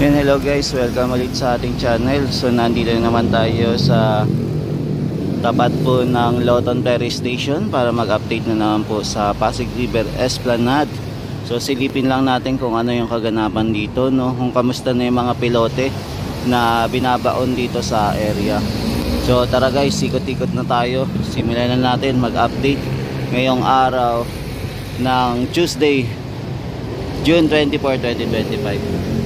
Yan, hello guys, welcome ulit sa ating channel. So nandito naman tayo sa tapat po ng Loton Ferry Station para mag-update na naman po sa Pasig River Esplanade. So silipin lang natin kung ano yung kaganapan dito, no? Kung kamusta na yung mga pilote na binabaon dito sa area. So tara guys, ikot-ikot na tayo. Simulan na natin mag-update ngayong araw ng Tuesday, June 24, 2025.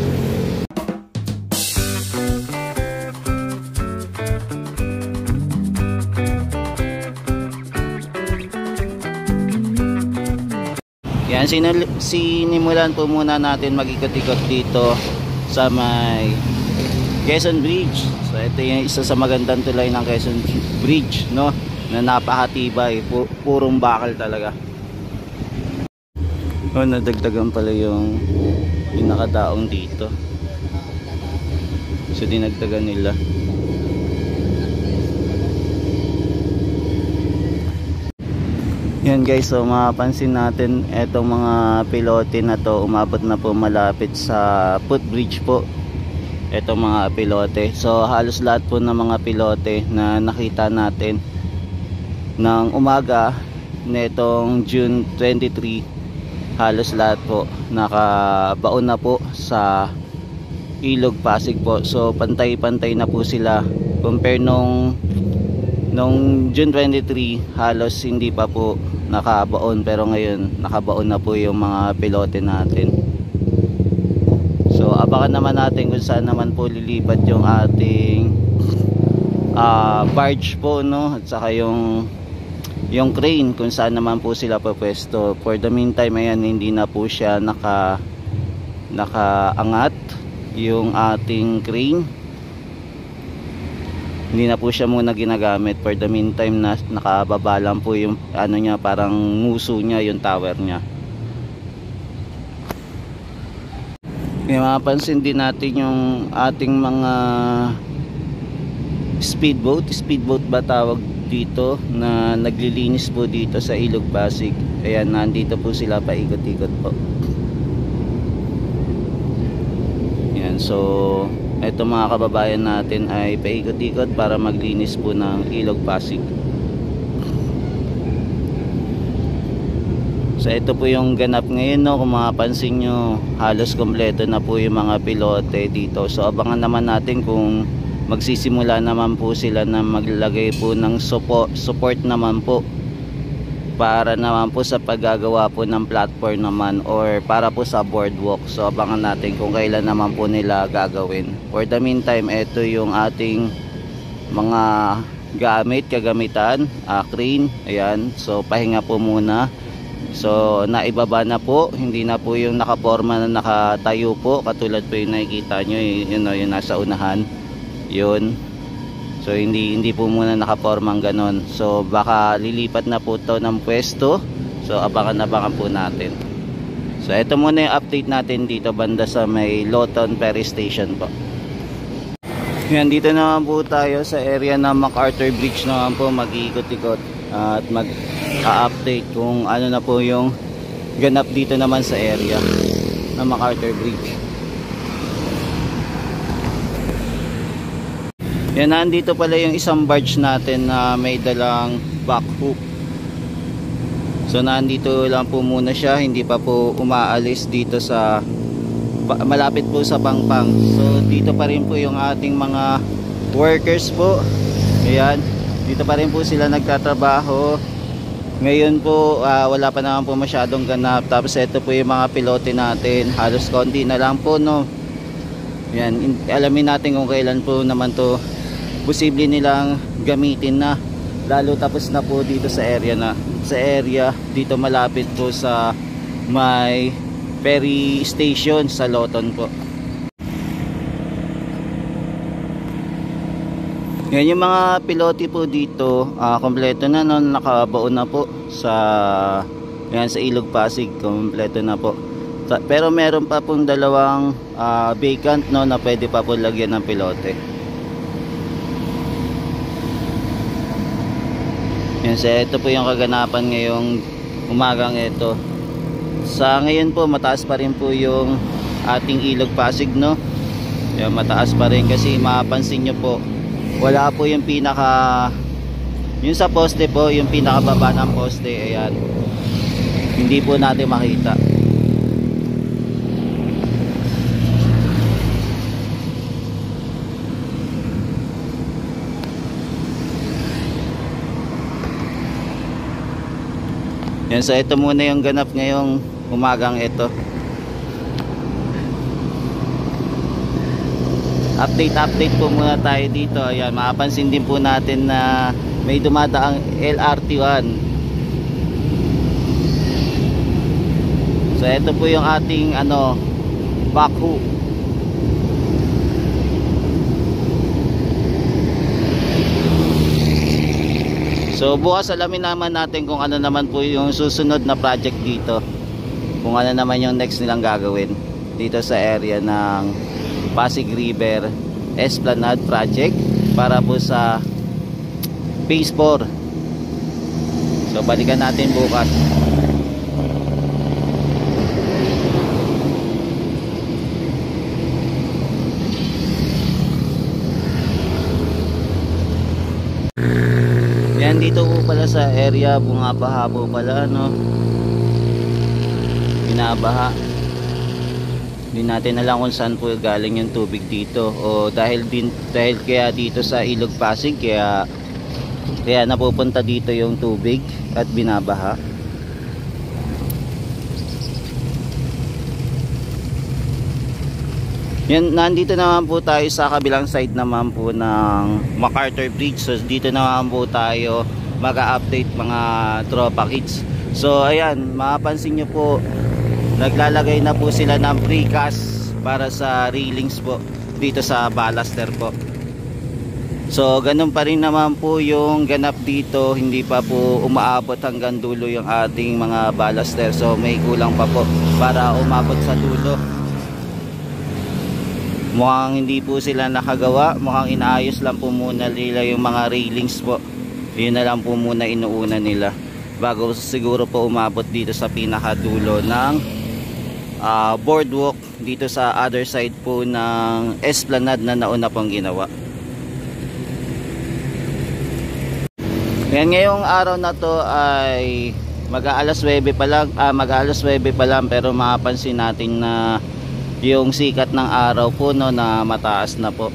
Yan, sinimulan po muna natin mag-ikot-ikot dito sa may Quezon Bridge. So ito yung isa sa magandang tulay ng Quezon Bridge, no, na napakatibay, purong bakal talaga. Oh, nadagdagan pala yung nakadaong dito. So dinagdagan nila. Yan guys, so mapapansin natin etong mga pilote na to, umabot na po malapit sa footbridge po etong mga pilote. So halos lahat po ng mga pilote na nakita natin ng umaga netong June 23, halos lahat po nakabaon na po sa Ilog Pasig po. So pantay-pantay na po sila compare nung June 23, halos hindi pa po nakabaon, pero ngayon nakabaon na po yung mga pilote natin. So abangan naman natin kung saan naman po lilipat yung ating barge po, no, at saka yung crane kung saan naman po sila pwesto. For the meantime, ayan, hindi na po siya nakaangat yung ating crane. Hindi na po siya muna ginagamit for the meantime, na nakababa lang po yung ano niya, parang nguso niya, yung tower niya. May mapapansin din natin yung ating mga speedboat ba tawag dito, na naglilinis po dito sa Ilog Pasig. Ayan, nandito po sila paikot-ikot po. Ayan, so ito mga kababayan natin ay paikot-ikot para maglinis po ng Ilog Pasig. So ito po yung ganap ngayon, no. Kung mapapansin nyo, halos kompleto na po yung mga pilote dito. So abangan naman natin kung magsisimula naman po sila na maglagay po ng support naman po, para naman po sa paggagawa po ng platform naman, or para po sa boardwalk. So abangan natin kung kailan naman po nila gagawin. For the meantime, ito yung ating mga kagamitan, crane. Ayan, so pahinga po muna. So naibaba na po, hindi na po yung nakaporma na nakatayo po, katulad po yung nakikita nyo, yun nasa unahan yun. So hindi po muna nakapormang ganon. So baka lilipat na po to ng pwesto. So abangan po natin. So ito muna yung update natin dito banda sa may Loton Ferry Station po. Yan, dito naman po tayo sa area ng MacArthur Bridge naman po, mag-iikot-ikot at mag-update kung ano na po yung ganap dito naman sa area ng MacArthur Bridge. Yan, nandito pala yung isang barge natin na may dalang back hook. So nandito lang po muna siya, hindi pa po umaalis dito sa malapit po sa Pangpang. So dito pa rin po yung ating mga workers po. Ayan, dito pa rin po sila nagtatrabaho. Ngayon po wala pa naman po masyadong ganap. Tapos ito po yung mga pilote natin, halos konti na lang po, no. Yan, alamin natin kung kailan po naman to posible nilang gamitin na, lalo tapos na po dito sa area dito malapit po sa may ferry station sa Loton po. Yan, yung mga pilote po dito, kompleto na, no, nakabaon na po sa Ilog Pasig, kompleto na po. Pero meron pa pong dalawang vacant, no, na pwede pa po lagyan ng pilote. Yan, so ito po yung kaganapan ngayong umagang ito. Sa ngayon po, mataas pa rin po yung ating Ilog Pasig, no? Yan, mataas pa rin kasi mapapansin nyo po, wala po yung pinaka, yung sa poste po, yung pinakababa ng poste, ayan, hindi po natin makita. Yan, so ito muna yung ganap ngayong umagang ito. Update po muna tayo dito. Ayan, mapapansin din po natin na may dumadaang LRT1. So ito po yung ating backhoe. So bukas alamin naman natin kung ano naman po yung susunod na project dito. Kung ano naman yung next nilang gagawin dito sa area ng Pasig River Esplanade Project para po sa Phase 4. So balikan natin bukas. Yan, dito po pala sa area bumabaha po pala, binabaha. Hindi natin alam kung saan po galing yung tubig dito, o dahil kaya dito sa Ilog Pasig kaya napupunta dito yung tubig at binabaha. Yan, nandito naman po tayo sa kabilang side naman po ng MacArthur Bridge. So dito naman po tayo mag-update mga tropa kids. So ayan, mapapansin nyo po, naglalagay na po sila ng precast para sa railings po dito sa ballaster po. So ganun pa rin naman po yung ganap dito, hindi pa po umaabot hanggang dulo yung ating mga ballaster. So may kulang pa po para umabot sa dulo. Mukhang hindi po sila nakagawa, mukhang inaayos lang po muna nila yung mga railings po. Yun na lang po muna inuuna nila bago siguro po umabot dito sa pinakadulo ng boardwalk dito sa other side po ng Esplanade na nauna pong ginawa. Ngayon, ngayong araw na to ay mag-aalas 9 pa lang, pero mapapansin natin na yung sikat ng araw po na mataas na po.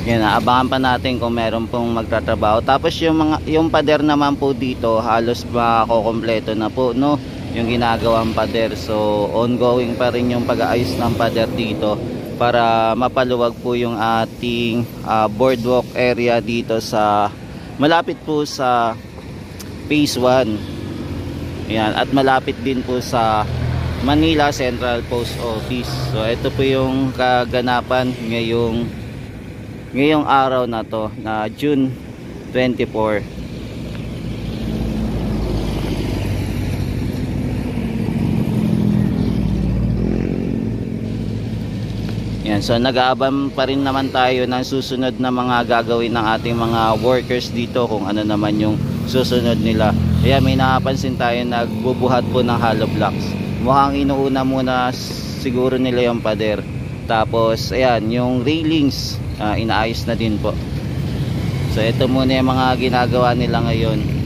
Yan, abangan pa natin kung meron pong magtatrabaho. Tapos yung pader naman po dito halos makokompleto na po, yung ginagawang pader. So ongoing pa rin yung pag-aayos ng pader dito para mapaluwag po yung ating boardwalk area dito sa malapit po sa Phase 1. Yan, at malapit din po sa Manila Central Post Office. So ito po yung kaganapan ngayong araw na to, na June 24. Yan, so nag-aabang pa rin naman tayo ng susunod na mga gagawin ng ating mga workers dito, kung ano naman yung susunod nila. Ayan, may napapansin tayo nagbubuhat po ng hollow blocks. Mukhang inuuna muna siguro nila yung pader. Tapos ayan, yung railings inaayos na din po. So ito muna yung mga ginagawa nila ngayon.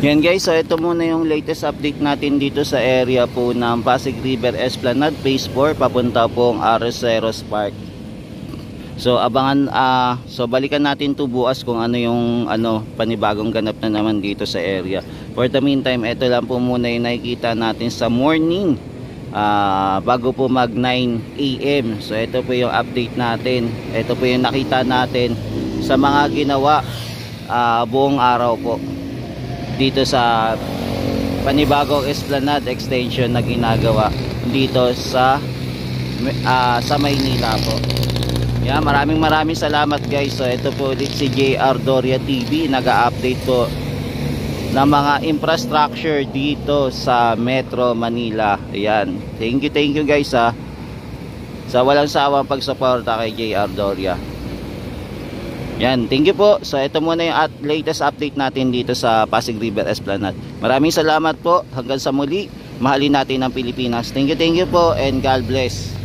Yan guys, so ito muna yung latest update natin dito sa area po ng Pasig River Esplanade Phase 4 papunta pong Arroceros Park. So abangan, so balikan natin to bukas kung ano yung panibagong ganap na naman dito sa area. For the meantime, ito lang po muna yung nakikita natin sa morning bago po mag 9 AM. So ito po yung update natin. Ito po yung nakita natin sa mga ginawa buong araw po dito sa panibagong Esplanade extension na ginagawa dito sa Maynila po. Yan, maraming salamat guys. So ito po ulit si JR Doria TV, nag-a-update po ng mga infrastructure dito sa Metro Manila. Ayan, thank you guys sa walang sawang pagsuporta kay JR Doria. Yan, thank you po. So ito muna yung latest update natin dito sa Pasig River Esplanade. Maraming salamat po. Hanggang sa muli, mahalin natin ang Pilipinas. Thank you po and God bless.